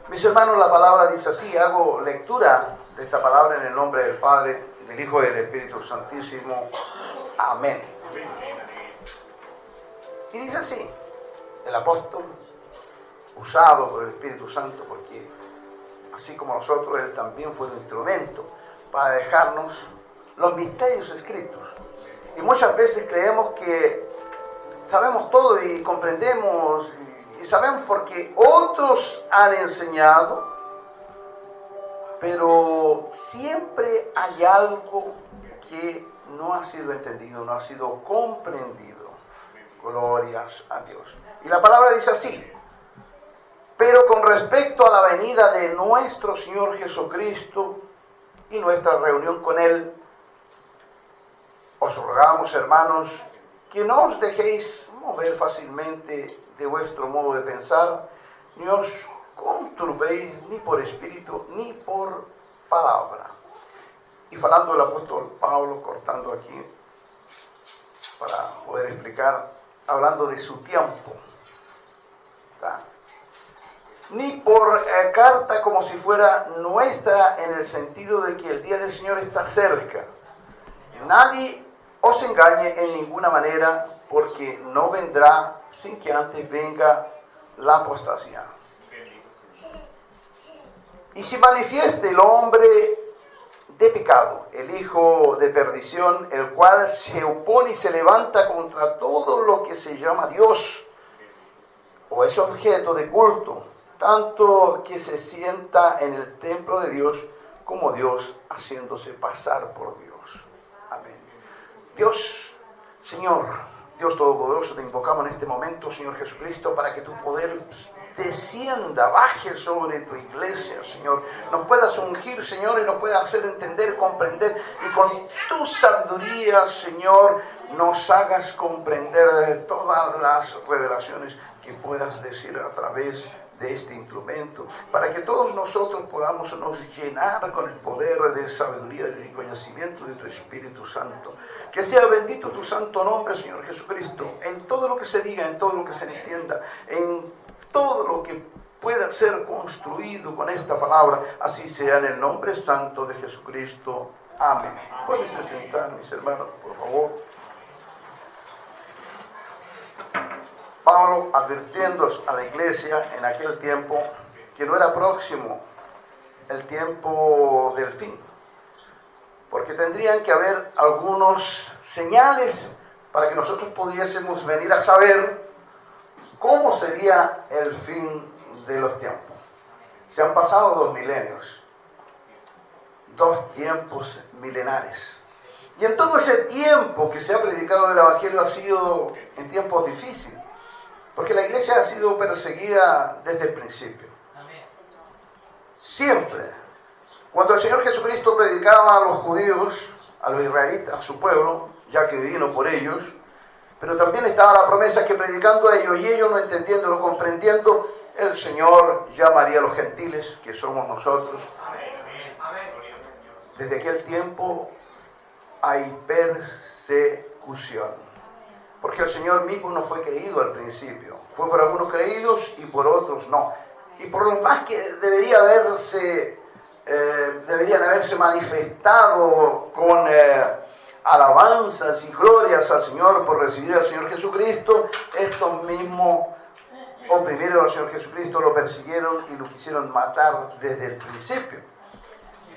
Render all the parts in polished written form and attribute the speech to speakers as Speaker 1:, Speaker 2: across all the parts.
Speaker 1: Mis hermanos, la palabra dice así, hago lectura de esta palabra en el nombre del Padre, del Hijo y del Espíritu Santísimo. Amén. Y dice así, el apóstol, usado por el Espíritu Santo, porque así como nosotros, él también fue un instrumento para dejarnos los misterios escritos. Y muchas veces creemos que sabemos todo y comprendemos y sabemos porque otros han enseñado, pero siempre hay algo que no ha sido entendido, no ha sido comprendido. Glorias a Dios. Y la palabra dice así: pero con respecto a la venida de nuestro Señor Jesucristo y nuestra reunión con Él, os rogamos, hermanos, que no os dejéis mover fácilmente de vuestro modo de pensar, ni os conturbéis ni por espíritu, ni por palabra. Y falando el apóstol Pablo, cortando aquí, para poder explicar, hablando de su tiempo, ¿tá? Ni por carta como si fuera nuestra, en el sentido de que el día del Señor está cerca. Nadie os engañe en ninguna manera, porque no vendrá sin que antes venga la apostasía. Y si manifieste el hombre de pecado, el hijo de perdición, el cual se opone y se levanta contra todo lo que se llama Dios, o es objeto de culto, tanto que se sienta en el templo de Dios, como Dios haciéndose pasar por Dios. Amén. Dios, Señor, Dios Todopoderoso, te invocamos en este momento, Señor Jesucristo, para que tu poder descienda, baje sobre tu iglesia, Señor. Nos puedas ungir, Señor, y nos puedas hacer entender, comprender, y con tu sabiduría, Señor, nos hagas comprender todas las revelaciones que puedas decir a través de este instrumento, para que todos nosotros podamos nos llenar con el poder de sabiduría y de conocimiento de tu Espíritu Santo. Que sea bendito tu santo nombre, Señor Jesucristo, en todo lo que se diga, en todo lo que se entienda, en todo lo que pueda ser construido con esta palabra, así sea en el nombre santo de Jesucristo. Amén. Pueden sentar, mis hermanos, por favor. Pablo advirtiendo a la iglesia en aquel tiempo que no era próximo el tiempo del fin, porque tendrían que haber algunos señales para que nosotros pudiésemos venir a saber cómo sería el fin de los tiempos. Se han pasado 2 milenios, 2 tiempos milenares. Y en todo ese tiempo que se ha predicado el Evangelio ha sido en tiempos difíciles, porque la iglesia ha sido perseguida desde el principio. Siempre. Cuando el Señor Jesucristo predicaba a los judíos, a los israelitas, a su pueblo, ya que vino por ellos, pero también estaba la promesa que predicando a ellos y ellos no entendiendo, no comprendiendo, el Señor llamaría a los gentiles, que somos nosotros. Desde aquel tiempo hay persecución, porque el Señor mismo no fue creído al principio. Fue por algunos creídos y por otros no. Y por lo más que deberían haberse manifestado con alabanzas y glorias al Señor por recibir al Señor Jesucristo, estos mismos oprimieron al Señor Jesucristo, lo persiguieron y lo quisieron matar desde el principio.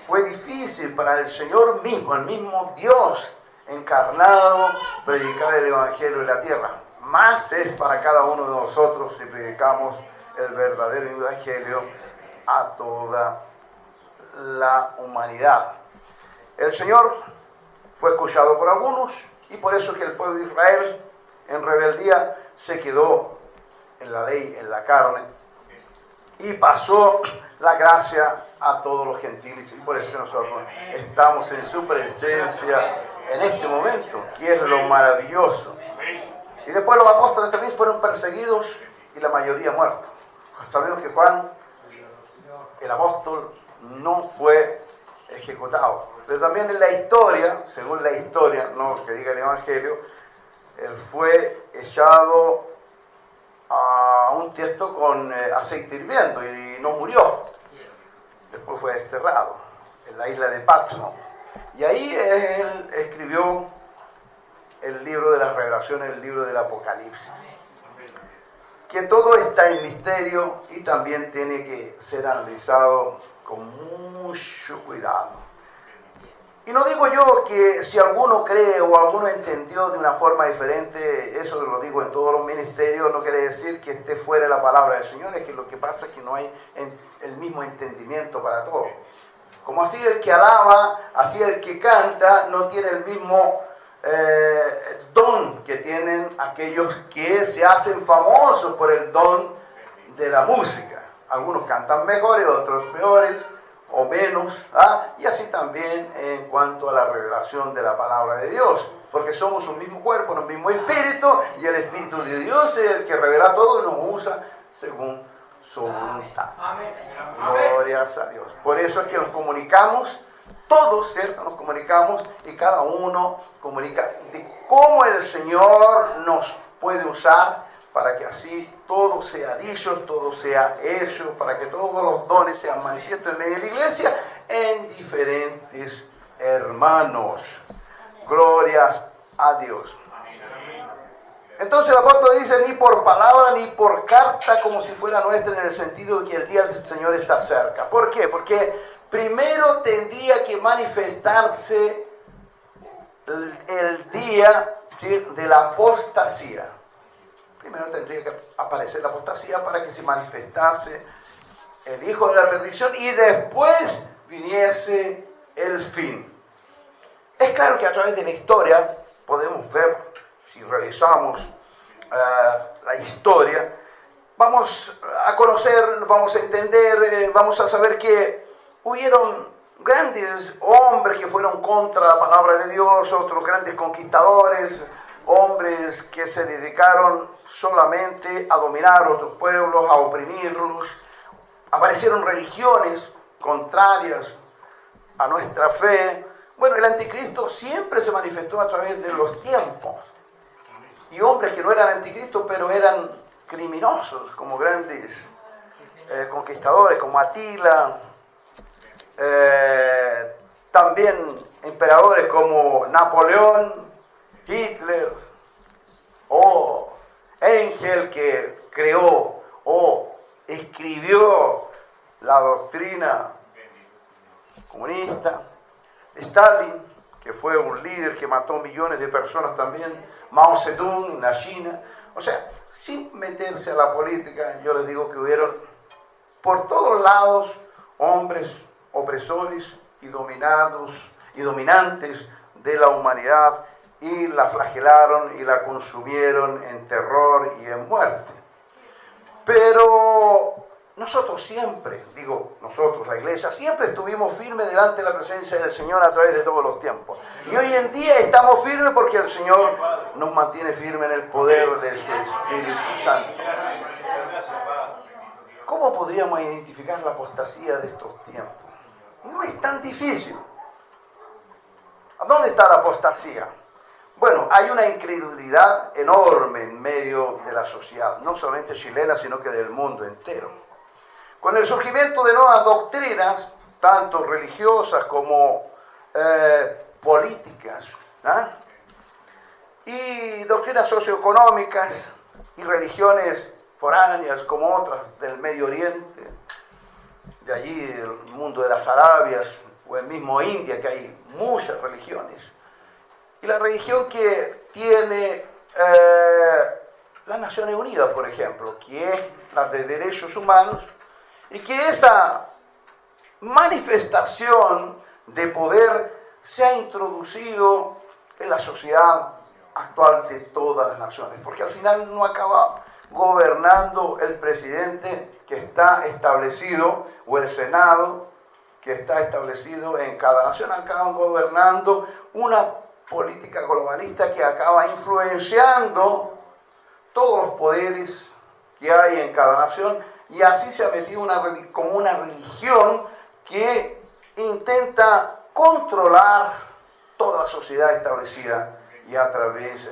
Speaker 1: Fue difícil para el Señor mismo, el mismo Dios encarnado, predicar el Evangelio en la tierra. Más es para cada uno de nosotros si predicamos el verdadero Evangelio a toda la humanidad. El Señor fue escuchado por algunos y por eso que el pueblo de Israel en rebeldía se quedó en la ley, en la carne, y pasó la gracia a todos los gentiles, y por eso que nosotros estamos en su presencia en este momento, que es lo maravilloso. Y después los apóstoles también fueron perseguidos y la mayoría muertos. Sabemos que Juan, el apóstol, no fue ejecutado, pero también en la historia, según la historia, no que diga el Evangelio, él fue echado a un tiesto con aceite hirviendo y no murió. Después fue desterrado en la isla de Patmos. Y ahí él escribió el libro de las revelaciones, el libro del Apocalipsis. Que todo está en misterio y también tiene que ser analizado con mucho cuidado. Y no digo yo que si alguno cree o alguno entendió de una forma diferente, eso lo digo en todos los ministerios, no quiere decir que esté fuera de la palabra del Señor, es que lo que pasa es que no hay el mismo entendimiento para todos. Como así el que alaba, así el que canta, no tiene el mismo don que tienen aquellos que se hacen famosos por el don de la música. Algunos cantan mejores, otros peores o menos, y así también en cuanto a la revelación de la palabra de Dios, porque somos un mismo cuerpo, un mismo espíritu, y el Espíritu de Dios es el que revela todo y nos usa según su voluntad. Amén. Glorias a Dios. Por eso es que nos comunicamos, todos, ¿cierto? Nos comunicamos y cada uno comunica de cómo el Señor nos puede usar para que así todo sea dicho, todo sea hecho, para que todos los dones sean manifiestos en medio de la iglesia en diferentes hermanos. Glorias a Dios. Entonces el apóstol dice, ni por palabra ni por carta como si fuera nuestra, en el sentido de que el día del Señor está cerca. ¿Por qué? Porque primero tendría que manifestarse el día, ¿sí?, de la apostasía. Primero tendría que aparecer la apostasía para que se manifestase el hijo de la perdición y después viniese el fin. Es claro que a través de la historia podemos ver, si revisamos la historia, vamos a conocer, vamos a entender, vamos a saber que hubieron grandes hombres que fueron contra la palabra de Dios, otros grandes conquistadores, hombres que se dedicaron solamente a dominar otros pueblos, a oprimirlos. Aparecieron religiones contrarias a nuestra fe. Bueno, el anticristo siempre se manifestó a través de los tiempos. Y hombres que no eran anticristos, pero eran criminosos, como grandes conquistadores, como Atila. También emperadores como Napoleón, Hitler, o Engel, que creó o escribió la doctrina comunista, Stalin, que fue un líder que mató millones de personas también, Mao Zedong en la China. O sea, sin meterse a la política, yo les digo que hubieron por todos lados hombres opresores y dominados y dominantes de la humanidad, y la flagelaron y la consumieron en terror y en muerte. Pero nosotros siempre, digo nosotros, la iglesia, siempre estuvimos firmes delante de la presencia del Señor a través de todos los tiempos. Y hoy en día estamos firmes porque el Señor nos mantiene firmes en el poder de su Espíritu Santo. ¿Cómo podríamos identificar la apostasía de estos tiempos? No es tan difícil. ¿Dónde está la apostasía? Bueno, hay una incredulidad enorme en medio de la sociedad, no solamente chilena, sino que del mundo entero. Con el surgimiento de nuevas doctrinas, tanto religiosas como políticas, y doctrinas socioeconómicas y religiones foráneas como otras del Medio Oriente, de allí del mundo de las Arabias, o el mismo India, que hay muchas religiones. Y la religión que tiene las Naciones Unidas, por ejemplo, que es la de derechos humanos, y que esa manifestación de poder se ha introducido en la sociedad actual de todas las naciones, porque al final no acaba gobernando el presidente que está establecido, o el Senado que está establecido en cada nación, acaban gobernando una política globalista que acaba influenciando todos los poderes que hay en cada nación, y así se ha metido como una religión que intenta controlar toda la sociedad establecida, y a través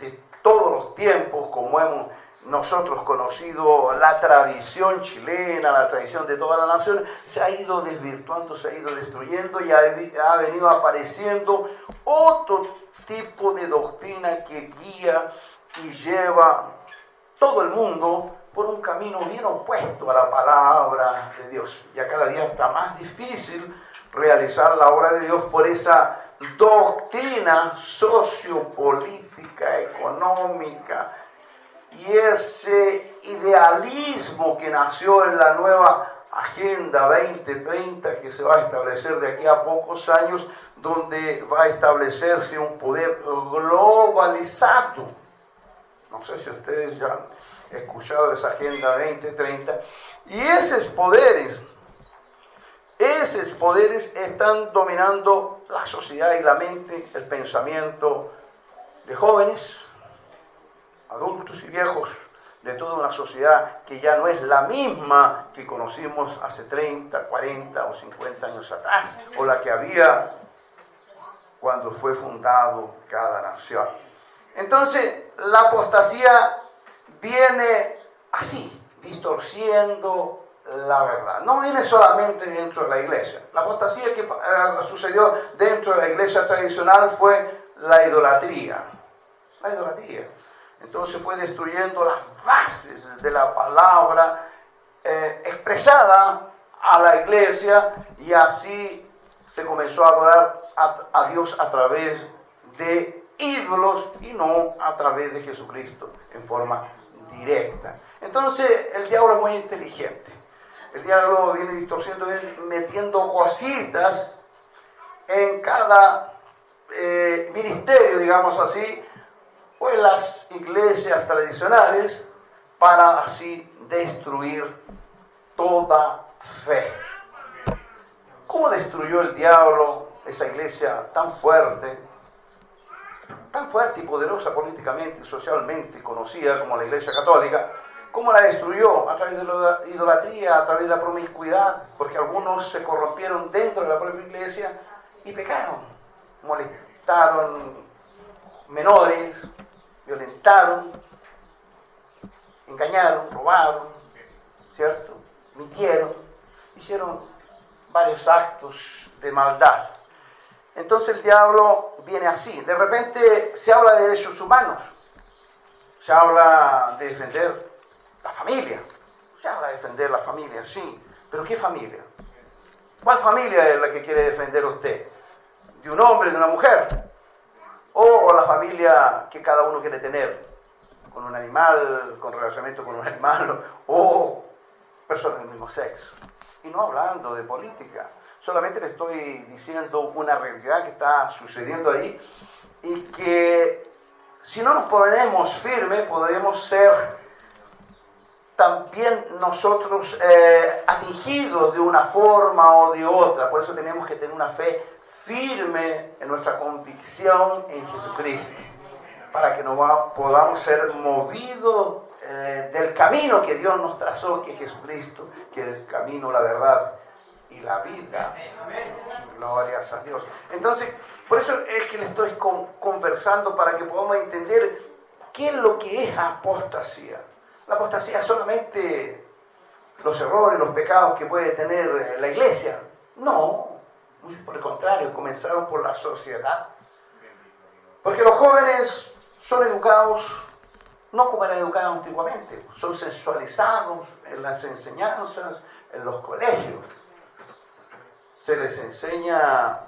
Speaker 1: de todos los tiempos, como hemos nosotros conocido la tradición chilena, la tradición de todas las naciones, se ha ido desvirtuando, se ha ido destruyendo y ha venido apareciendo otro tipo de doctrina que guía y lleva todo el mundo por un camino bien opuesto a la palabra de Dios. Ya cada día está más difícil realizar la obra de Dios por esa doctrina sociopolítica, económica, y ese idealismo que nació en la nueva Agenda 2030 que se va a establecer de aquí a pocos años, donde va a establecerse un poder globalizado. No sé si ustedes ya han escuchado esa Agenda 2030. Y esos poderes están dominando la sociedad y la mente, el pensamiento de jóvenes, adultos y viejos, de toda una sociedad que ya no es la misma que conocimos hace 30, 40 o 50 años atrás, o la que había cuando fue fundado cada nación. Entonces, la apostasía viene así, distorciendo la verdad. No viene solamente dentro de la iglesia. La apostasía que sucedió dentro de la iglesia tradicional fue la idolatría. La idolatría. Entonces fue destruyendo las bases de la palabra expresada a la iglesia, y así se comenzó a adorar a Dios a través de ídolos y no a través de Jesucristo en forma directa. Entonces el diablo es muy inteligente. El diablo viene distorsionando, metiendo cositas en cada ministerio, digamos así, o en las iglesias tradicionales, para así destruir toda fe. ¿Cómo destruyó el diablo esa iglesia tan fuerte y poderosa políticamente y socialmente, conocida como la Iglesia Católica? ¿Cómo la destruyó? A través de la idolatría, a través de la promiscuidad, porque algunos se corrompieron dentro de la propia iglesia y pecaron, molestaron menores, violentaron, engañaron, robaron, ¿cierto? Mintieron, hicieron varios actos de maldad. Entonces el diablo viene así. De repente se habla de derechos humanos, se habla de defender la familia, se habla de defender la familia, sí, pero ¿qué familia? ¿Cuál familia es la que quiere defender usted? ¿De un hombre, de una mujer? ¿O la familia que cada uno quiere tener? ¿Con un animal, con relacionamiento con un animal, o personas del mismo sexo? Y no hablando de política, solamente le estoy diciendo una realidad que está sucediendo ahí, y que si no nos ponemos firmes podremos ser también nosotros atingidos de una forma o de otra. Por eso tenemos que tener una fe firme en nuestra convicción en Jesucristo, para que podamos ser movidos del camino que Dios nos trazó, que es Jesucristo, que es el camino, la verdad y la vida. Glorias a Dios. Entonces, por eso es que le estoy conversando, para que podamos entender qué es lo que es apostasía. La apostasía es solamente los errores, los pecados que puede tener la iglesia. No, por el contrario, comenzaron por la sociedad. Porque los jóvenes son educados, no como eran educados antiguamente, son sexualizados en las enseñanzas, en los colegios. Se les enseña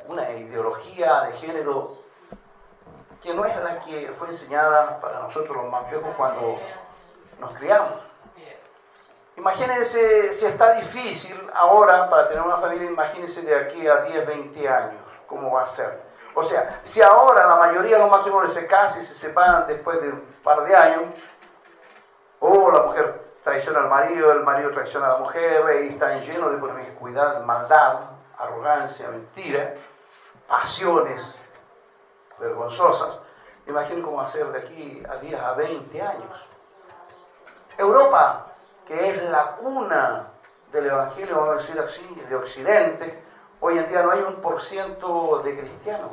Speaker 1: una ideología de género que no es la que fue enseñada para nosotros los más viejos cuando nos criamos. Imagínense, si está difícil ahora para tener una familia, imagínense de aquí a 10, 20 años, cómo va a ser. O sea, si ahora la mayoría de los matrimonios se casan y se separan después de un par de años, o la mujer traiciona al marido, el marido traiciona a la mujer, y están llenos de promiscuidad, maldad, arrogancia, mentira, pasiones vergonzosas. Imaginen cómo va a ser de aquí a 10 a 20 años. Europa, que es la cuna del Evangelio, vamos a decir así, de Occidente, hoy en día no hay 1% de cristianos.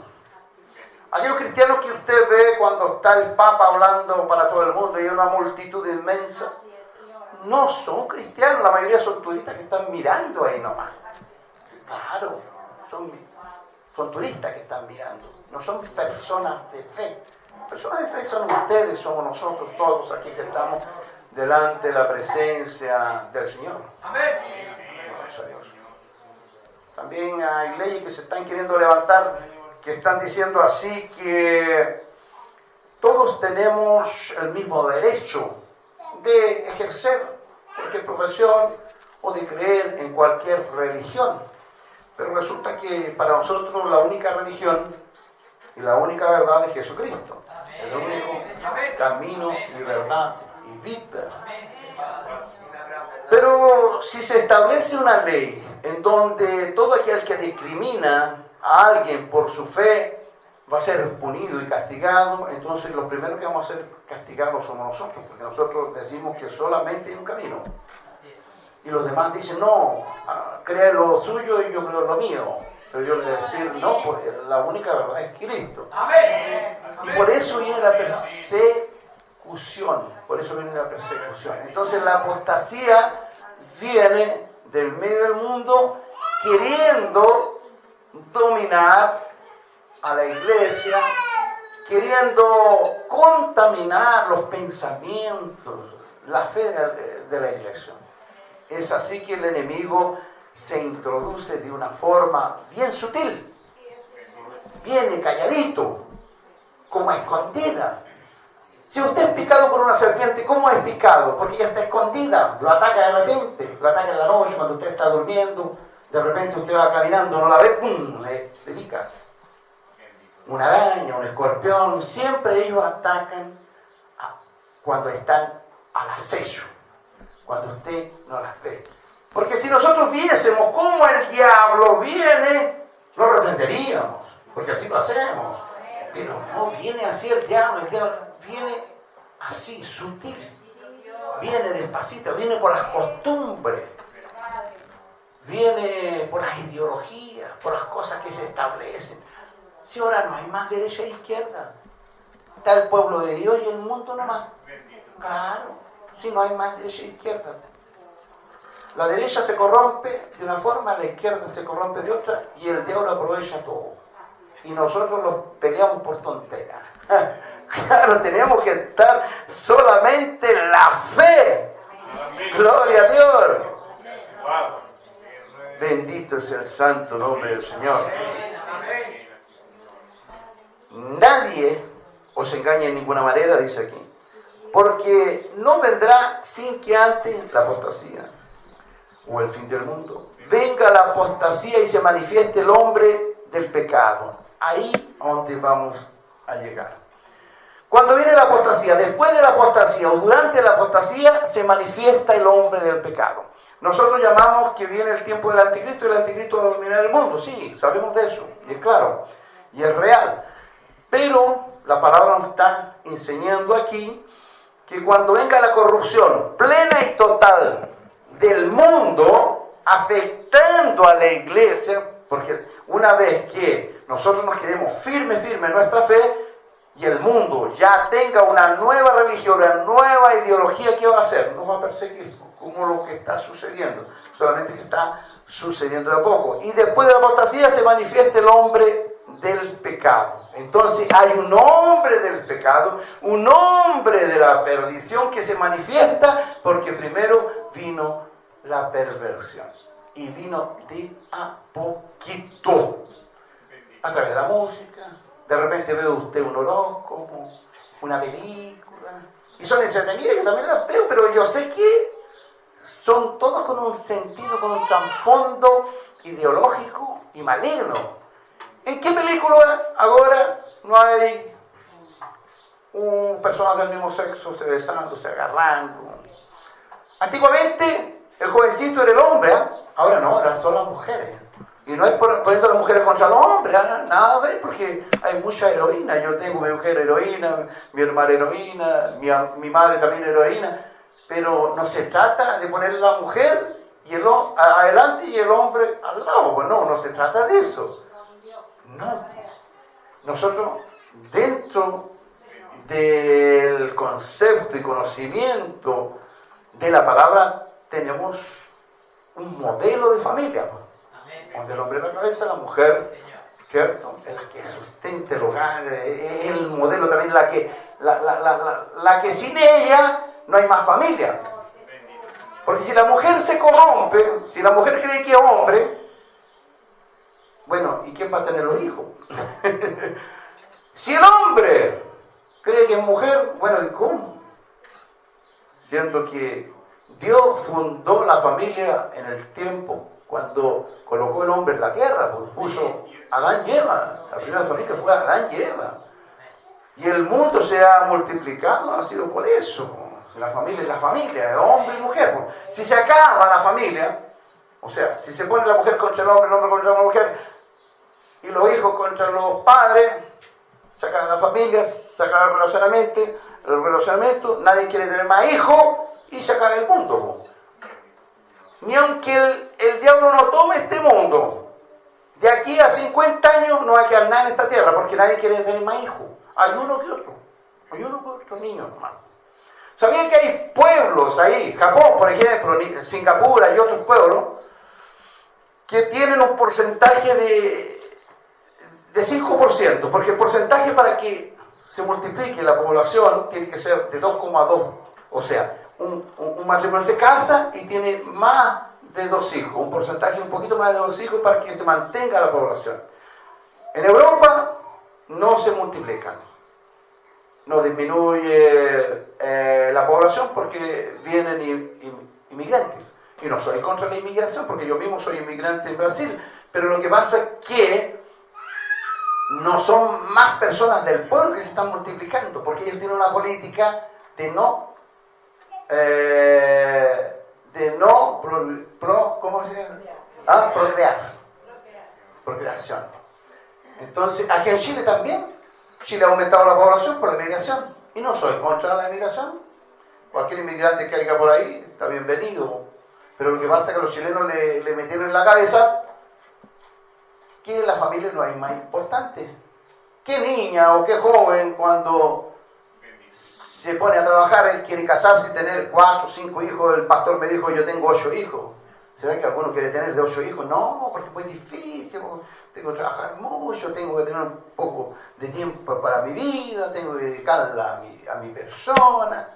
Speaker 1: Aquellos cristianos que usted ve cuando está el Papa hablando para todo el mundo y hay una multitud inmensa, no son cristianos, la mayoría son turistas que están mirando ahí nomás. Claro, son turistas que están mirando, no son personas de fe. Personas de fe son ustedes, somos nosotros todos aquí que estamos delante de la presencia del Señor. Amén. Gracias a Dios. También hay leyes que se están queriendo levantar, que están diciendo así que todos tenemos el mismo derecho de ejercer cualquier profesión o de creer en cualquier religión. Pero resulta que para nosotros la única religión y la única verdad es Jesucristo. El único camino y verdad y vida. Pero si se establece una ley en donde todo aquel que discrimina a alguien por su fe va a ser punido y castigado, entonces los primeros que vamos a ser castigados somos nosotros, porque nosotros decimos que solamente hay un camino. Y los demás dicen, no, cree lo suyo y yo creo lo mío. Pero yo le voy a decir, no, pues la única verdad es Cristo. Y por eso viene la persecución. Por eso viene la persecución. Entonces la apostasía viene del medio del mundo queriendo dominar a la iglesia, queriendo contaminar los pensamientos, la fe de la iglesia. Es así que el enemigo se introduce de una forma bien sutil, viene calladito, como escondida. Si usted es picado por una serpiente, ¿cómo es picado? Porque ya está escondida, lo ataca de repente, lo ataca en la noche cuando usted está durmiendo, de repente usted va caminando, no la ve, ¡pum!, le pica. Una araña, un escorpión, siempre ellos atacan cuando están al acecho, cuando usted no las ve. Porque si nosotros viésemos cómo el diablo viene, lo reprenderíamos, porque así lo hacemos. Pero no viene así el diablo viene así, sutil. Viene despacito, viene por las costumbres, viene por las ideologías, por las cosas que se establecen. Si ahora no hay más derecha e izquierda, está el pueblo de Dios y el mundo nomás. Claro, si no hay más derecha e izquierda. La derecha se corrompe de una forma, la izquierda se corrompe de otra y el diablo aprovecha todo. Y nosotros los peleamos por tonteras. Claro, tenemos que estar solamente en la fe. Gloria a Dios. Bendito es el santo nombre del Señor. Nadie os engañe en ninguna manera, dice aquí, porque no vendrá sin que antes la apostasía o el fin del mundo venga la apostasía y se manifieste el hombre del pecado. Ahí donde vamos a llegar. Cuando viene la apostasía, después de la apostasía o durante la apostasía se manifiesta el hombre del pecado. Nosotros llamamos que viene el tiempo del anticristo y el anticristo va a dominar el mundo. Sí, sabemos de eso, y es claro, y es real. Pero la palabra nos está enseñando aquí que cuando venga la corrupción plena y total del mundo, afectando a la iglesia, porque una vez que nosotros nos quedemos firmes en nuestra fe, y el mundo ya tenga una nueva religión, una nueva ideología, ¿qué va a hacer? Nos va a perseguir, como lo que está sucediendo, solamente que está sucediendo de a poco. Y después de la apostasía se manifiesta el hombre del pecado. Entonces hay un hombre del pecado, un hombre de la perdición que se manifiesta porque primero vino la perversión. Y vino de a poquito. A través de la música. De repente ve usted un horóscopo, una película. Y son entretenidas, yo también las veo, pero yo sé que son todas con un sentido, con un trasfondo ideológico y maligno. ¿En qué película ahora no hay personas del mismo sexo se besando, se agarrando? Antiguamente el jovencito era el hombre, ¿eh? Ahora no, ahora son las mujeres. Y no es poniendo a las mujeres contra los hombres, nada de, porque hay mucha heroína. Yo tengo mi mujer heroína, mi hermana heroína, mi madre también heroína. Pero no se trata de poner la mujer y adelante y el hombre al lado. Pues no se trata de eso. No. Nosotros dentro del concepto y conocimiento de la palabra tenemos un modelo de familia, donde el hombre es la cabeza, la mujer, ¿cierto? Es la que sustenta el hogar, es el modelo también, la que sin ella no hay más familia. Porque si la mujer se corrompe, si la mujer cree que es hombre, bueno, ¿y quién va a tener los hijos? Si el hombre cree que es mujer, bueno, ¿y cómo? Siendo que Dios fundó la familia en el tiempo, cuando colocó el hombre en la tierra, pues puso Adán y Eva. La primera familia fue Adán y Eva. Y el mundo se ha multiplicado, ha sido por eso. La familia es la familia, hombre y mujer. Pues. Si se acaba la familia, o sea, si se pone la mujer contra el hombre contra la mujer, y los hijos contra los padres, se acaba la familia, se acaba el relacionamiento, nadie quiere tener más hijos, y se acaba el mundo. Ni aunque el diablo no tome este mundo, de aquí a 50 años no va a quedar nada en esta tierra, porque nadie quiere tener más hijos. Hay uno que otro niño, hermano. ¿Sabían que hay pueblos ahí, Japón, por ejemplo, Singapur, hay otros pueblos, que tienen un porcentaje de 5%? Porque el porcentaje para que se multiplique la población tiene que ser de 2,2. O sea, un matrimonio se casa y tiene más de 2 hijos, un porcentaje un poquito más de 2 hijos para que se mantenga la población. En Europa no se multiplican, no disminuye la población porque vienen inmigrantes. Y no soy contra la inmigración porque yo mismo soy inmigrante en Brasil, pero lo que pasa es que no son más personas del pueblo que se están multiplicando, porque ellos tienen una política de no ¿cómo se llama? Procreación. Entonces, aquí en Chile también, Chile ha aumentado la población por la inmigración, y no soy contra la inmigración. Cualquier inmigrante que haya por ahí está bienvenido, pero lo que pasa es que los chilenos le metieron en la cabeza que la familia no es más importante. ¿Qué niña o qué joven cuando se pone a trabajar, él quiere casarse y tener 4 o 5 hijos? El pastor me dijo, yo tengo 8 hijos. ¿Será que alguno quiere tener de 8 hijos? No, porque es muy difícil, tengo que trabajar mucho, tengo que tener un poco de tiempo para mi vida, tengo que dedicarla a mi persona.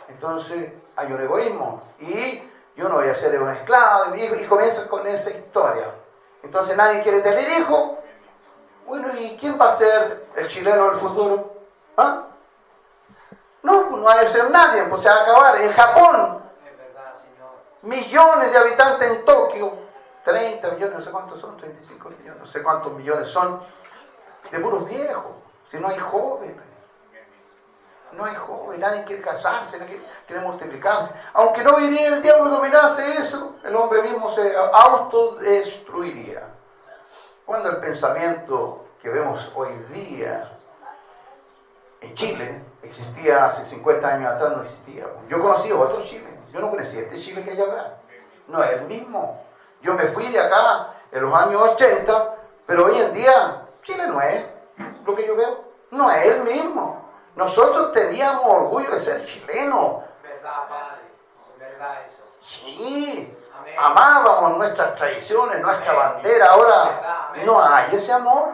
Speaker 1: Entonces hay un egoísmo, y yo no voy a ser un esclavo de mi hijo, y comienza con esa historia. Entonces nadie quiere tener hijos. Bueno, ¿y quién va a ser el chileno del futuro? ¿Ah? No va a ser nadie, pues se va a acabar. En Japón, millones de habitantes en Tokio, 30 millones, no sé cuántos son, 35 millones, no sé cuántos millones son, de puros viejos. Si no hay jóvenes, nadie quiere casarse, nadie quiere multiplicarse. Aunque no viniera el diablo y dominase eso, el hombre mismo se autodestruiría. Cuando el pensamiento que vemos hoy día en Chile existía hace 50 años atrás, no existía. Yo conocí otro Chile, yo no conocía este Chile que hay acá. No es el mismo. Yo me fui de acá en los años 80, pero hoy en día Chile no es lo que yo veo. No es el mismo. Nosotros teníamos orgullo de ser chilenos.
Speaker 2: ¿Verdad, padre? ¿Verdad eso?
Speaker 1: Sí. Amén. Amábamos nuestras tradiciones, nuestra bandera. Ahora no hay ese amor.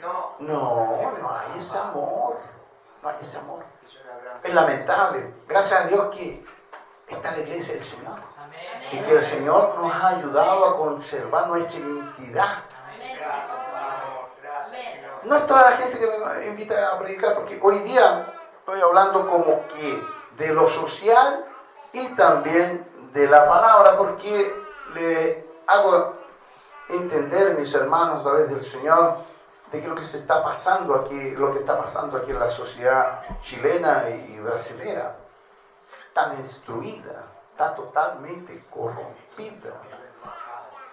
Speaker 1: No hay ese amor. No hay ese amor. Es lamentable. Gracias a Dios que está la iglesia del Señor. Y que el Señor nos ha ayudado a conservar nuestra identidad. No es toda la gente que me invita a predicar, porque hoy día estoy hablando como que de lo social y también de la palabra, porque le hago entender, mis hermanos, a través del Señor, de que lo que se está pasando aquí, lo que está pasando aquí en la sociedad chilena y brasilera, está destruida, está totalmente corrompida.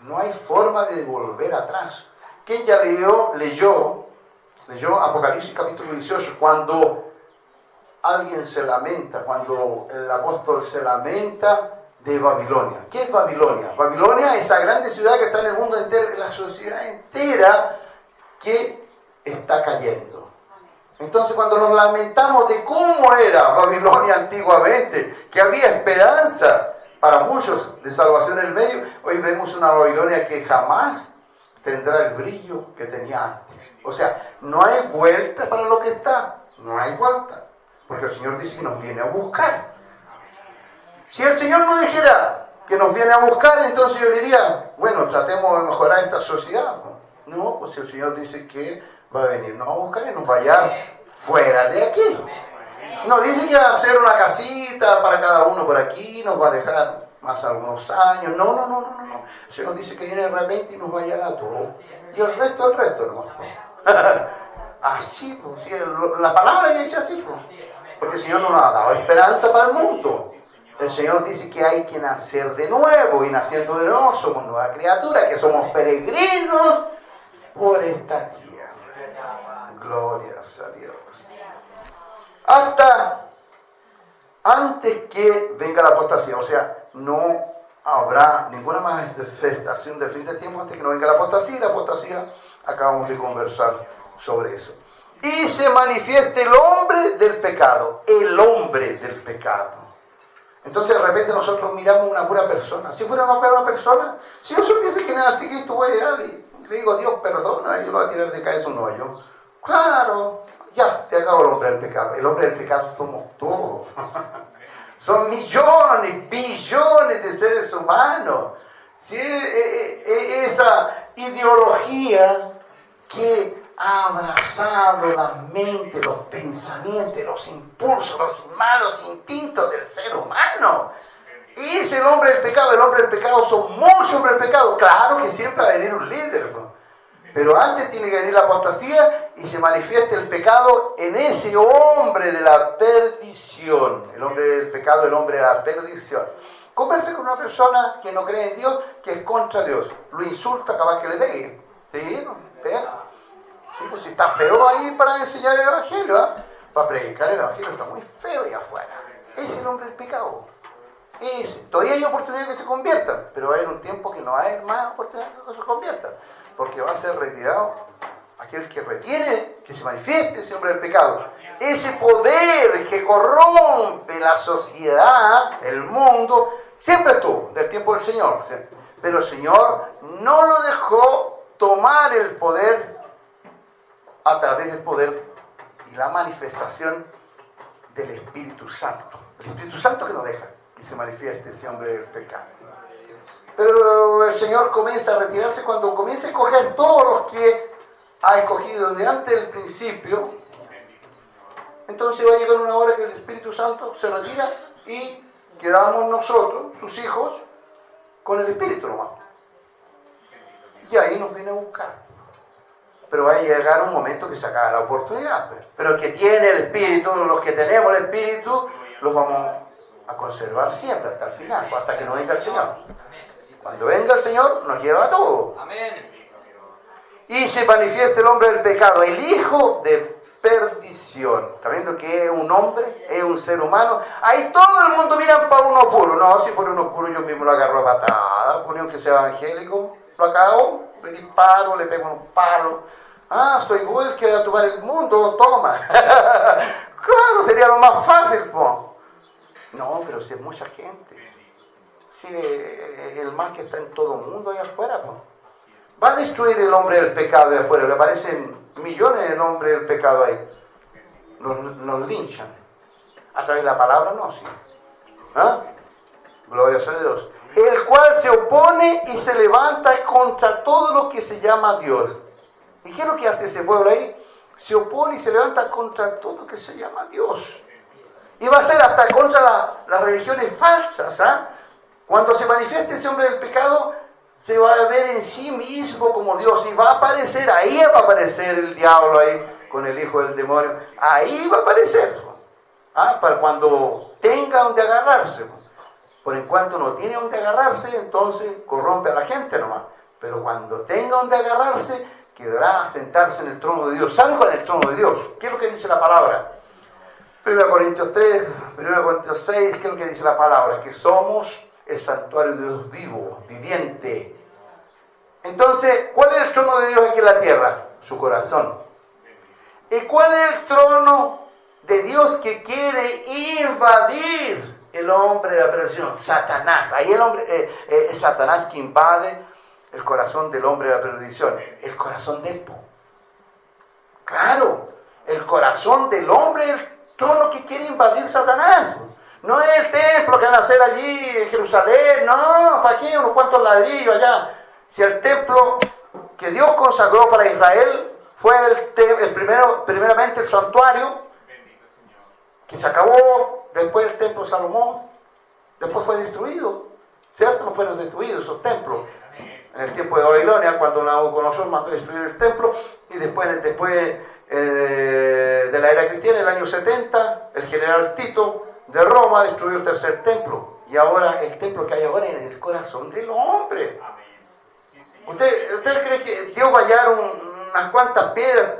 Speaker 1: No hay forma de volver atrás. ¿Quién ya leyó Apocalipsis capítulo 18, cuando alguien se lamenta, cuando el apóstol se lamenta de Babilonia? ¿Qué es Babilonia? Babilonia es esa grande ciudad que está en el mundo entero, la sociedad entera que está cayendo. Entonces cuando nos lamentamos de cómo era Babilonia antiguamente, que había esperanza para muchos de salvación en el medio, hoy vemos una Babilonia que jamás tendrá el brillo que tenía antes. O sea, no hay vuelta para lo que está, no hay vuelta, porque el Señor dice que nos viene a buscar. Si el Señor no dijera que nos viene a buscar, entonces yo diría, bueno, tratemos de mejorar esta sociedad. No, pues el Señor dice que va a venirnos a buscar y nos va a hallar fuera de aquí. No dice que va a hacer una casita para cada uno por aquí, nos va a dejar más algunos años. No. El Señor dice que viene de repente y nos va a hallar a todos. Y el resto nomás. Así, pues, sí, la palabra dice así, pues. Porque el Señor no nos ha dado esperanza para el mundo. El Señor dice que hay que nacer de nuevo, y naciendo de nuevo somos nueva criatura, que somos peregrinos por esta tierra. Glorias a Dios. Hasta antes que venga la apostasía, o sea, no habrá ninguna manifestación del fin del tiempo antes que no venga la apostasía. Y la apostasía, acabamos de conversar sobre eso. Y se manifieste el hombre del pecado, el hombre del pecado. Entonces de repente nosotros miramos una pura persona. Si fuera una pura persona, si yo supiese quién era el anticristo, voy a llegar y le digo, Dios perdona, y yo lo voy a tirar de cabeza un hoyo. Claro, ya, se acabó el hombre del pecado. El hombre del pecado somos todos. Son millones, billones de seres humanos. ¿Sí? Esa ideología que ha abrazado la mente, los pensamientos, los impulsos, los malos instintos del ser humano. Y es el hombre del pecado. El hombre del pecado son muchos hombres del pecado. Claro que siempre va a venir un líder, ¿no? Pero antes tiene que venir la apostasía y se manifiesta el pecado en ese hombre de la perdición. El hombre del pecado, el hombre de la perdición. Converse con una persona que no cree en Dios, que es contra Dios. Lo insulta, capaz que le pegue. ¿Sí? ¿Pega? Sí, pues si está feo ahí para enseñar el evangelio, ¿eh? Para predicar el evangelio está muy feo ahí afuera. Ese es el hombre del pecado. Todavía hay oportunidad de que se conviertan, pero va a haber un tiempo que no hay más oportunidad de que se conviertan, porque va a ser retirado aquel que retiene, que se manifieste ese hombre del pecado. Ese poder que corrompe la sociedad, el mundo, siempre estuvo, del tiempo del Señor. Pero el Señor no lo dejó tomar el poder a través del poder y la manifestación del Espíritu Santo. El Espíritu Santo que nos deja que se manifieste ese hombre del pecado. Pero el Señor comienza a retirarse cuando comienza a escoger todos los que ha escogido desde antes del principio. Entonces va a llegar una hora que el Espíritu Santo se retira y quedamos nosotros, sus hijos, con el Espíritu nomás. Y ahí nos viene a buscar. Pero va a llegar un momento que se acaba la oportunidad. Pero el que tiene el Espíritu, los que tenemos el Espíritu, los vamos a conservar siempre hasta el final, hasta que nos venga el Señor. Cuando venga el Señor, nos lleva a todo. Y se manifiesta el hombre del pecado, el hijo de perdición. ¿Está viendo que es un hombre, es un ser humano? Ahí todo el mundo mira para uno puro. No, si fuera uno puro yo mismo lo agarro a patada. Por que sea evangélico, lo acabo, le disparo, le pego un palo. Ah, estoy igual que a tomar el mundo, toma. Claro, sería lo más fácil, po. No, pero si es mucha gente. Si el mal que está en todo el mundo allá afuera, po. Va a destruir el hombre del pecado de afuera. Le aparecen millones de hombres del pecado ahí. Nos linchan. A través de la palabra no, sí. ¿Ah? Gloria a Dios. El cual se opone y se levanta contra todo lo que se llama Dios. ¿Y qué es lo que hace ese pueblo ahí? Se opone y se levanta contra todo lo que se llama Dios. Y va a ser hasta contra las religiones falsas. ¿Ah? Cuando se manifieste ese hombre del pecado, se va a ver en sí mismo como Dios. Y va a aparecer, ahí va a aparecer el diablo ahí, con el hijo del demonio. Ahí va a aparecer. ¿Ah? Para cuando tenga donde agarrarse. Por en cuanto no tiene donde agarrarse, entonces corrompe a la gente nomás. Pero cuando tenga donde agarrarse, quedará a sentarse en el trono de Dios. ¿Saben cuál es el trono de Dios? ¿Qué es lo que dice la palabra? 1 Corintios 3, 1 Corintios 6, ¿qué es lo que dice la palabra? Que somos el santuario de Dios vivo, viviente. Entonces, ¿cuál es el trono de Dios aquí en la tierra? Su corazón. ¿Y cuál es el trono de Dios que quiere invadir el hombre de la perdición? Satanás. Ahí el hombre, es Satanás que invade el corazón del hombre de la perdición. El corazón del hombre. Claro, el corazón del hombre es el trono que quiere invadir Satanás. No es el templo que van a hacer allí en Jerusalén. No, ¿para qué? Unos cuantos ladrillos allá. Si el templo que Dios consagró para Israel fue primeramente el santuario, que se acabó, después el templo de Salomón, después fue destruido, ¿cierto? No fueron destruidos esos templos. En el tiempo de Babilonia, cuando Nabucodonosor mandó destruir el templo, y después de la era cristiana, en el año 70, el general Tito de Roma destruyó el tercer templo. Y ahora el templo que hay ahora es en el corazón del hombre. ¿Usted cree que Dios va a hallar unas cuantas piedras,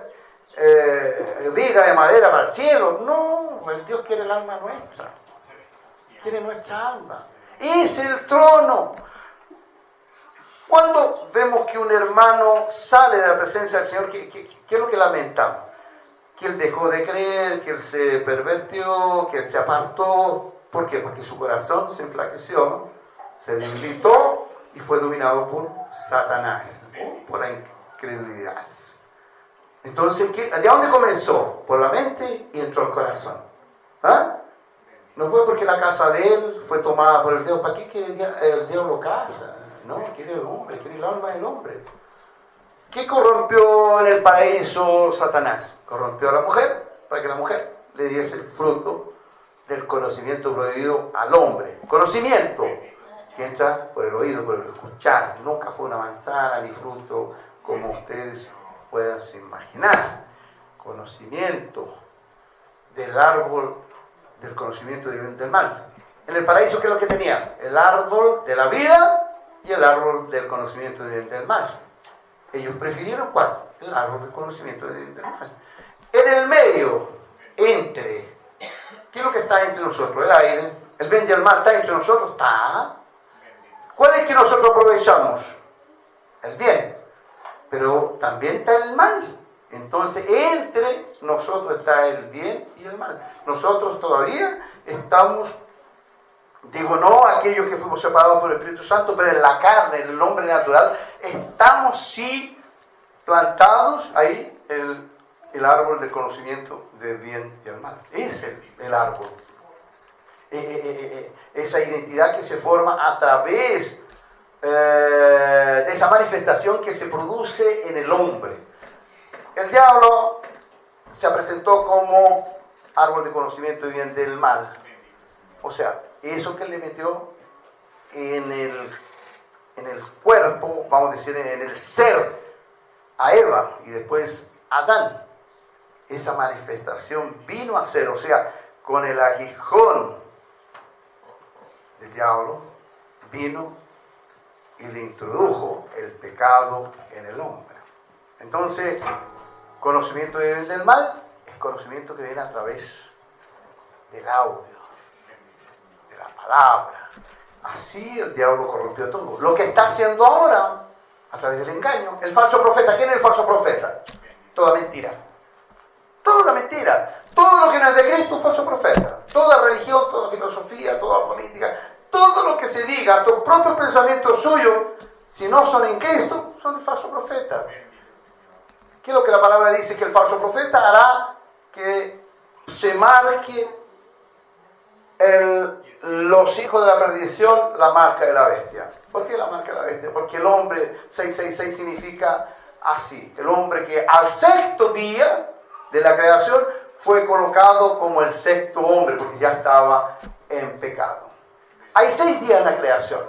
Speaker 1: vigas de madera para el cielo? No, pues Dios quiere el alma nuestra. Quiere nuestra alma. Es el trono. Cuando vemos que un hermano sale de la presencia del Señor, ¿qué es lo que lamentamos? Que él dejó de creer, que él se pervertió, que él se apartó. ¿Por qué? Porque su corazón se enflaqueció, se debilitó y fue dominado por Satanás, por la incredulidad. Entonces, ¿de dónde comenzó? Por la mente y entró al corazón. ¿Ah? No fue porque la casa de él fue tomada por el diablo. ¿Para qué quiere el diablo casa? No, quiere el hombre, quiere el alma del hombre. ¿Qué corrompió en el paraíso Satanás? Corrompió a la mujer para que la mujer le diese el fruto del conocimiento prohibido al hombre. Conocimiento que entra por el oído, por el escuchar. Nunca fue una manzana ni fruto como ustedes puedan imaginar. Conocimiento del árbol del conocimiento del mal. En el paraíso, ¿qué es lo que tenía? El árbol de la vida y el árbol del conocimiento del mal. Ellos prefirieron ¿cuál? El árbol del conocimiento del mal. En el medio, ¿qué es lo que está entre nosotros? El aire. El bien y el mal está entre nosotros. Está. ¿Cuál es que nosotros aprovechamos? El bien. Pero también está el mal. Entonces, entre nosotros está el bien y el mal. Nosotros todavía estamos, digo, no aquellos que fuimos separados por el Espíritu Santo, pero en la carne, en el hombre natural, estamos sí plantados ahí el árbol del conocimiento del bien y el mal. Es el árbol. Esa identidad que se forma a través de esa manifestación que se produce en el hombre. El diablo se presentó como árbol de conocimiento y bien del mal. O sea, eso que le metió en el cuerpo, vamos a decir, en el ser a Eva y después a Adán. Esa manifestación vino a ser, o sea, con el aguijón del diablo, vino y le introdujo el pecado en el hombre. Entonces, conocimiento del mal es conocimiento que viene a través del audio, de la palabra. Así el diablo corrompió todo. Lo que está haciendo ahora, a través del engaño, el falso profeta. ¿Quién es el falso profeta? Toda mentira. Toda mentira. Todo lo que no es de Cristo es falso profeta. Toda religión, toda filosofía, toda política, todo lo que se diga, tus propios pensamientos suyos, si no son en Cristo, son el falso profeta. ¿Qué es lo que la palabra dice? Que el falso profeta hará que se marque los hijos de la perdición la marca de la bestia. ¿Por qué la marca de la bestia? Porque el hombre, 666 significa así. El hombre que al sexto día de la creación fue colocado como el sexto hombre, porque ya estaba en pecado. Hay 6 días en la creación.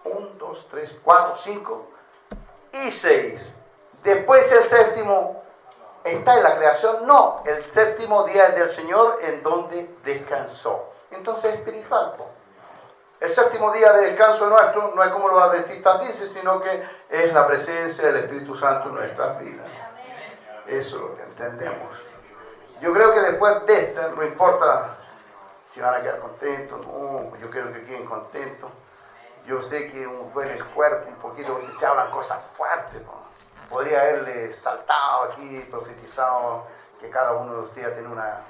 Speaker 1: 1, 2, 3, 4, 5 y 6. Después el séptimo está en la creación. No, el séptimo día es del Señor en donde descansó. Entonces es espiritual. El séptimo día de descanso nuestro no es como los adventistas dicen, sino que es la presencia del Espíritu Santo en nuestras vidas. Eso es lo que entendemos. Yo creo que después de esta, no importa si van a quedar contentos, no, yo quiero que queden contentos. Yo sé que duele el cuerpo un poquito porque se hablan cosas fuertes, ¿no? podría haberle saltado aquí, profetizado que cada uno de ustedes tiene unas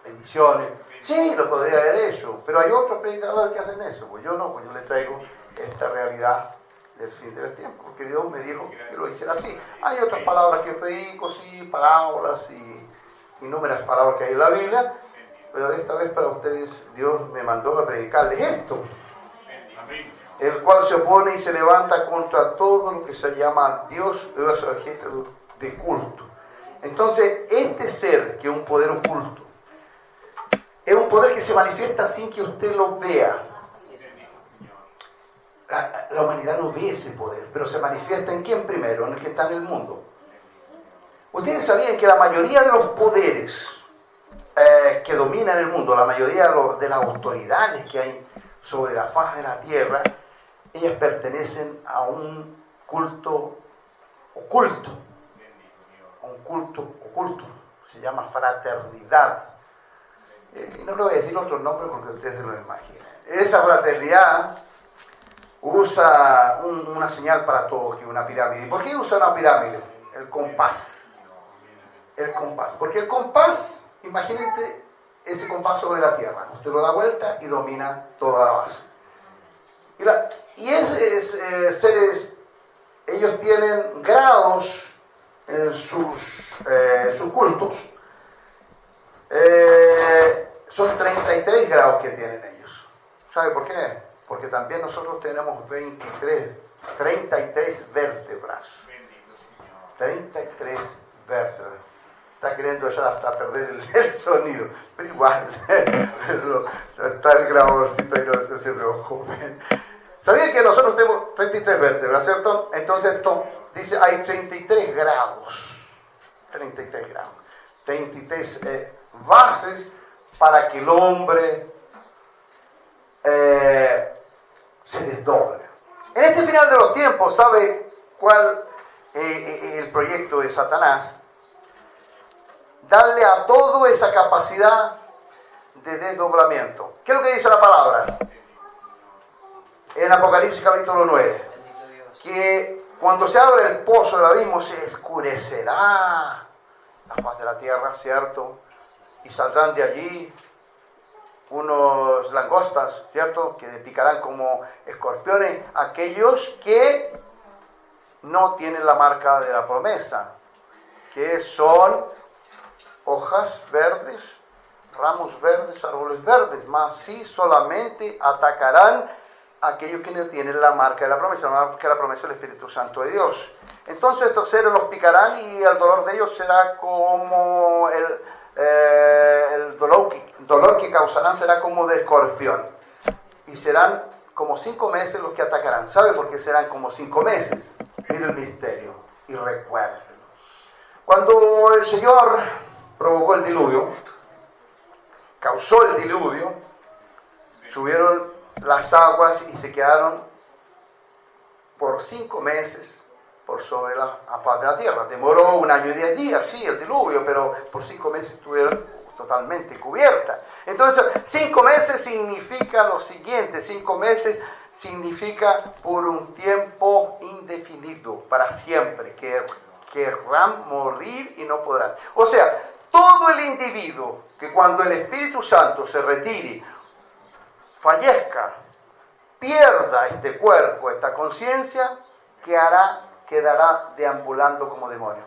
Speaker 1: bendiciones. Sí, lo podría haber hecho, pero hay otros predicadores que hacen eso. Pues yo no, pues yo les traigo esta realidad del fin del tiempo, porque Dios me dijo que lo hiciera así. Hay otras palabras que predico, sí, parábolas y inúmeras palabras que hay en la Biblia, pero esta vez para ustedes Dios me mandó a predicarles esto, el cual se opone y se levanta contra todo lo que se llama Dios o es objeto de culto. Entonces, este ser, que es un poder oculto, es un poder que se manifiesta sin que usted lo vea. La humanidad no ve ese poder, pero se manifiesta ¿en quién primero? En el que está en el mundo. Ustedes sabían que la mayoría de los poderes que dominan el mundo, la mayoría de las autoridades que hay sobre la faz de la tierra, ellas pertenecen a un culto oculto. A un culto oculto. Se llama fraternidad. Y no le voy a decir otros nombres porque ustedes se lo imaginan. Esa fraternidad usa una señal para todo, que es una pirámide. ¿Y por qué usa una pirámide? El compás. El compás. Porque el compás, imagínate ese compás sobre la tierra. Usted lo da vuelta y domina toda la base. Y esos seres, ellos tienen grados en sus cultos. Son 33 grados que tienen ellos. ¿Sabe por qué? Porque también nosotros tenemos 33 vértebras. 33 vértebras. Está queriendo ya hasta perder el sonido, pero igual está el grabadorcito y no se preocupen. ¿Sabían que nosotros tenemos 33 vértebras, cierto? Entonces esto dice, hay 33 grados. 33 grados. 33 bases para que el hombre se desdoble. En este final de los tiempos, ¿sabe cuál el proyecto de Satanás? Darle a todo esa capacidad de desdoblamiento. ¿Qué es lo que dice la palabra? En Apocalipsis capítulo 9. Que cuando se abre el pozo del abismo se oscurecerá la faz de la tierra, ¿cierto? Y saldrán de allí unos langostas, ¿cierto? Que picarán como escorpiones aquellos que no tienen la marca de la promesa, que son hojas verdes, ramos verdes, árboles verdes, mas sí solamente atacarán a aquellos que no tienen la marca de la promesa, la marca de la promesa del Espíritu Santo de Dios. Entonces estos seres los picarán y el dolor de ellos será como el dolor que causarán será como de escorpión. Y serán como 5 meses los que atacarán. ¿Sabe por qué serán como 5 meses? Mire el misterio y recuérdenlo. Cuando el Señor provocó el diluvio, causó el diluvio, subieron las aguas y se quedaron por 5 meses por sobre la faz de la tierra. Demoró 1 año y 10 días, sí, el diluvio, pero por 5 meses estuvieron totalmente cubiertas. Entonces, 5 meses significa lo siguiente: 5 meses significa por un tiempo indefinido, para siempre, que querrán morir y no podrán. O sea, todo el individuo que cuando el Espíritu Santo se retire, fallezca, pierda este cuerpo, esta conciencia, quedará deambulando como demonio.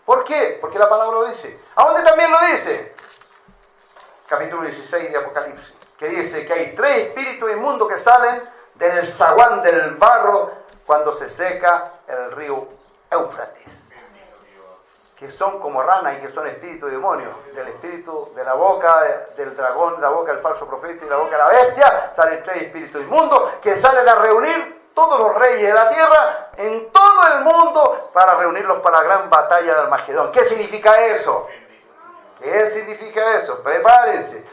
Speaker 1: ¿Por qué? Porque la palabra lo dice. ¿A dónde también lo dice? Capítulo 16 de Apocalipsis, que dice que hay 3 espíritus inmundos que salen del zaguán del barro cuando se seca el río Éufrates, que son como ranas y que son espíritus y demonios. Del espíritu de la boca del dragón, de la boca del falso profeta y de la boca de la bestia, salen 3 espíritus inmundos que salen a reunir todos los reyes de la tierra en todo el mundo para reunirlos para la gran batalla de Armagedón. ¿Qué significa eso? ¿Qué significa eso? Prepárense.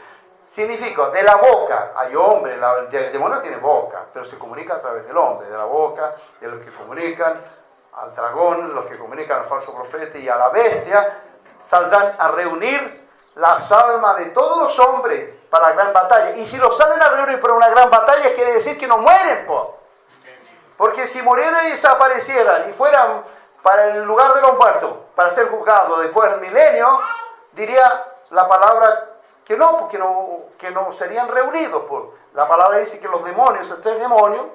Speaker 1: Significa, de la boca, hay hombre, el demonio tiene boca, pero se comunica a través del hombre, de la boca, de los que comunican al dragón, los que comunican al falso profeta y a la bestia, saldrán a reunir las almas de todos los hombres para la gran batalla. Y si los salen a reunir para una gran batalla, quiere decir que no mueren, po. Porque si murieran y desaparecieran y fueran para el lugar de los muertos, para ser juzgados después del milenio, diría la palabra que no serían reunidos. La palabra dice que los demonios, esos 3 demonios,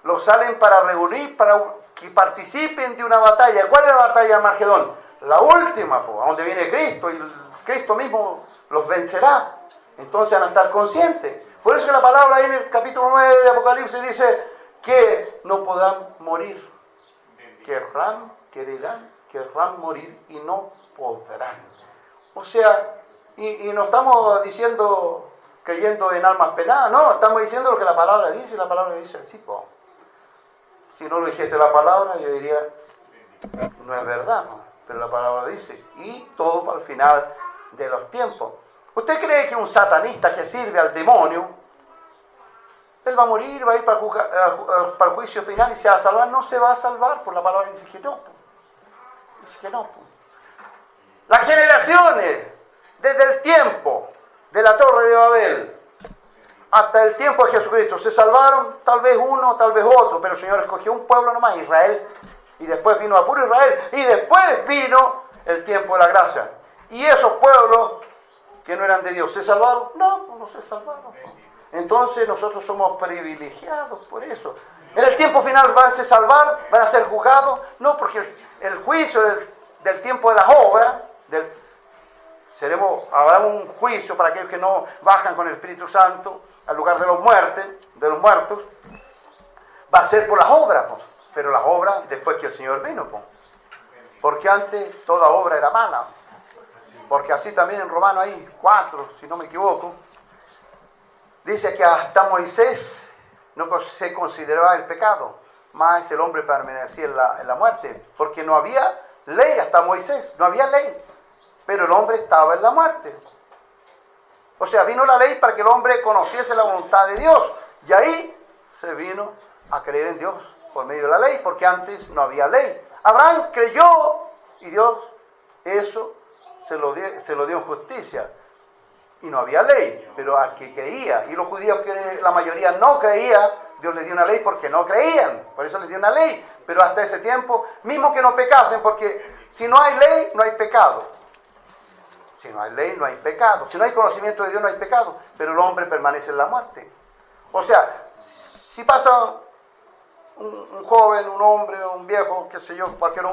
Speaker 1: los salen para reunir, para que participen de una batalla. ¿Cuál es la batalla de Armagedón? La última, a donde viene Cristo, y Cristo mismo los vencerá. Entonces van a estar conscientes. Por eso que la palabra ahí en el capítulo 9 de Apocalipsis dice que no podrán morir. Querrán morir y no podrán. O sea, y no estamos diciendo, creyendo en almas penadas, no, estamos diciendo lo que la palabra dice, y la palabra dice así, po. Si no lo dijese la palabra, yo diría, no es verdad, ¿no? Pero la palabra dice, y todo para el final de los tiempos. ¿Usted cree que un satanista que sirve al demonio, él va a morir, va a ir para el juicio final y se va a salvar? No se va a salvar, por la palabra dice que no. Dice que no. Las generaciones, desde el tiempo de la Torre de Babel hasta el tiempo de Jesucristo, se salvaron tal vez uno, tal vez otro, pero el Señor escogió un pueblo nomás, Israel, y después vino a puro Israel, y después vino el tiempo de la gracia. Y esos pueblos que no eran de Dios, ¿se salvaron? No se salvaron. Entonces nosotros somos privilegiados por eso. En el tiempo final van a ser salvados, van a ser juzgados, no, porque el juicio del tiempo de las obras, habrá un juicio para aquellos que no bajan con el Espíritu Santo al lugar de los muertos, va a ser por las obras, pues. Pero las obras después que el Señor vino, pues. Porque antes toda obra era mala. Porque así también en Romanos hay 4, si no me equivoco, dice que hasta Moisés no se consideraba el pecado, más el hombre permanecía en la muerte, porque no había ley hasta Moisés, no había ley, pero el hombre estaba en la muerte. O sea, vino la ley para que el hombre conociese la voluntad de Dios, y ahí se vino a creer en Dios por medio de la ley, porque antes no había ley. Abraham creyó y Dios eso se lo dio en justicia. Y no había ley, pero al que creía, y los judíos que la mayoría no creía, Dios les dio una ley porque no creían, por eso les dio una ley. Pero hasta ese tiempo, mismo que no pecasen, porque si no hay ley, no hay pecado. Si no hay ley, no hay pecado. Si no hay conocimiento de Dios, no hay pecado. Pero el hombre permanece en la muerte. O sea, si pasa un joven, un hombre, un viejo, qué sé yo, cualquier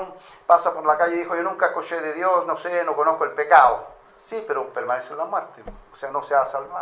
Speaker 1: pasa por la calle y dijo, yo nunca escuché de Dios, no sé, no conozco el pecado. Sí, pero permanece en la muerte. O sea, no se va a salvar.